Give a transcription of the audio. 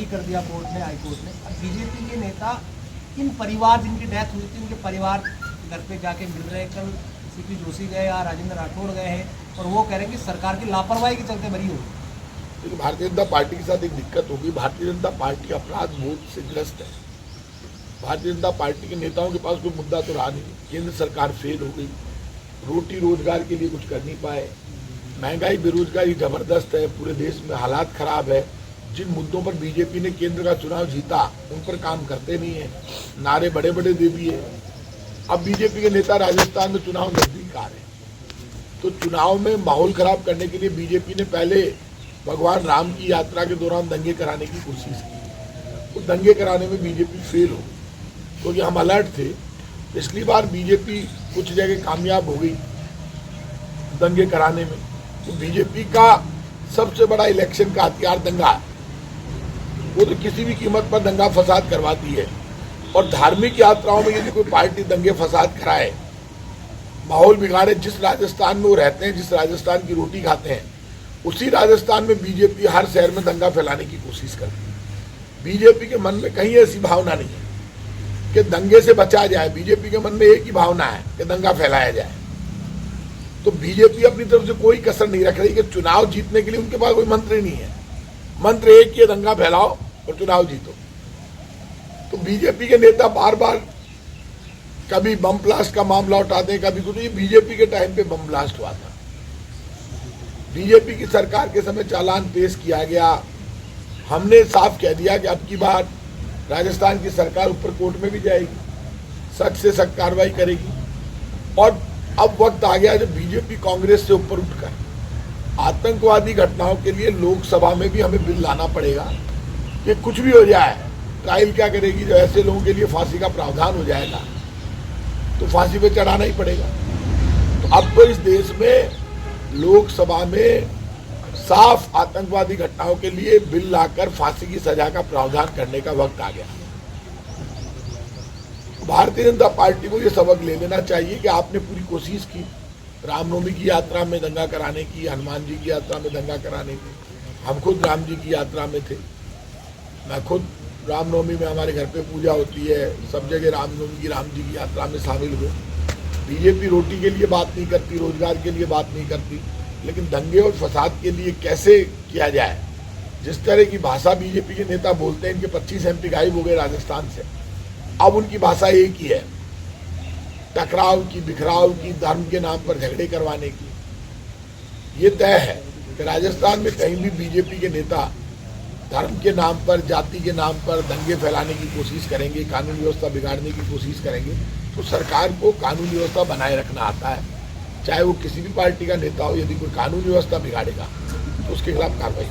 सही कर दिया कोर्ट ने, हाई कोर्ट ने। अब बीजेपी के नेता इन परिवार जिनकी डेथ हुई थी उनके परिवार घर पे जाके मिल रहे हैं। कल सीपी जोशी गए या राजेंद्र राठौड़ गए हैं और वो कह रहे हैं कि सरकार की लापरवाही के चलते मरी हो। देखिए, भारतीय जनता पार्टी के साथ एक दिक्कत होगी। भारतीय जनता पार्टी अपराध बोध से ग्रस्त है। भारतीय जनता पार्टी के नेताओं के पास कोई मुद्दा तो रहा नहीं। केंद्र सरकार फेल हो गई, रोटी रोजगार के लिए कुछ कर नहीं पाए, महंगाई बेरोजगारी जबरदस्त है, पूरे देश में हालात खराब है। जिन मुद्दों पर बीजेपी ने केंद्र का चुनाव जीता उन पर काम करते नहीं है, नारे बड़े बड़े दे दिए। अब बीजेपी के नेता राजस्थान में चुनाव नजदीक आ रहे हैं, तो चुनाव में माहौल खराब करने के लिए बीजेपी ने पहले भगवान राम की यात्रा के दौरान दंगे कराने की कोशिश की। वो दंगे कराने में बीजेपी फेल हो, तो ये हम अलर्ट थे। पिछली बार बीजेपी कुछ जगह कामयाब हो गई दंगे कराने में। तो बीजेपी का सबसे बड़ा इलेक्शन का हथियार दंगा है। वो तो किसी भी कीमत पर दंगा फसाद करवाती है, और धार्मिक यात्राओं में यदि कोई पार्टी दंगे फसाद कराए, माहौल बिगाड़े, जिस राजस्थान में वो रहते हैं, जिस राजस्थान की रोटी खाते हैं, उसी राजस्थान में बीजेपी हर शहर में दंगा फैलाने की कोशिश करती है। बीजेपी के मन में कहीं ऐसी भावना नहीं है कि दंगे से बचा जाए। बीजेपी के मन में एक ही भावना है कि दंगा फैलाया जाए। तो बीजेपी अपनी तरफ से कोई कसर नहीं रख रही कि चुनाव जीतने के लिए उनके पास कोई मंत्र ही नहीं है। मंत्र एक ही है, दंगा फैलाओ और चुनाव जीतो। तो बीजेपी के नेता बार बार कभी बम ब्लास्ट का मामला उठाते हैं, कभी कुछ। ये बीजेपी के टाइम पे बम ब्लास्ट हुआ था, बीजेपी की सरकार के समय चालान पेश किया गया। हमने साफ कह दिया कि अब की बार राजस्थान की सरकार ऊपर कोर्ट में भी जाएगी, सख्त से सख्त कार्रवाई करेगी। और अब वक्त आ गया जब बीजेपी कांग्रेस से ऊपर उठकर आतंकवादी घटनाओं के लिए लोकसभा में भी हमें बिल लाना पड़ेगा कि कुछ भी हो जाए, ट्रायल क्या करेगी, जो ऐसे लोगों के लिए फांसी का प्रावधान हो जाएगा तो फांसी पे चढ़ाना ही पड़ेगा। तो अब तो इस देश में लोकसभा में साफ आतंकवादी घटनाओं के लिए बिल लाकर फांसी की सजा का प्रावधान करने का वक्त आ गया। भारतीय जनता पार्टी को यह सबक ले लेना चाहिए कि आपने पूरी कोशिश की रामनवमी की यात्रा में दंगा कराने की, हनुमान जी की यात्रा में दंगा कराने की। हम खुद राम जी की यात्रा में थे, मैं खुद रामनवमी में हमारे घर पे पूजा होती है, सब जगह रामनवमी की, राम जी की यात्रा में शामिल हुए। बीजेपी रोटी के लिए बात नहीं करती, रोजगार के लिए बात नहीं करती, लेकिन दंगे और फसाद के लिए कैसे किया जाए, जिस तरह की भाषा बीजेपी के नेता बोलते हैं। इनके 25 MP गायब हो गए राजस्थान से, अब उनकी भाषा एक ही है, टकराव की, बिखराव की, धर्म के नाम पर झगड़े करवाने की। ये तय है कि राजस्थान में कहीं भी बीजेपी के नेता धर्म के नाम पर, जाति के नाम पर दंगे फैलाने की कोशिश करेंगे, कानून व्यवस्था बिगाड़ने की कोशिश करेंगे, तो सरकार को कानून व्यवस्था बनाए रखना आता है, चाहे वो किसी भी पार्टी का नेता हो। यदि कोई कानून व्यवस्था बिगाड़ेगा तो उसके खिलाफ कार्रवाई।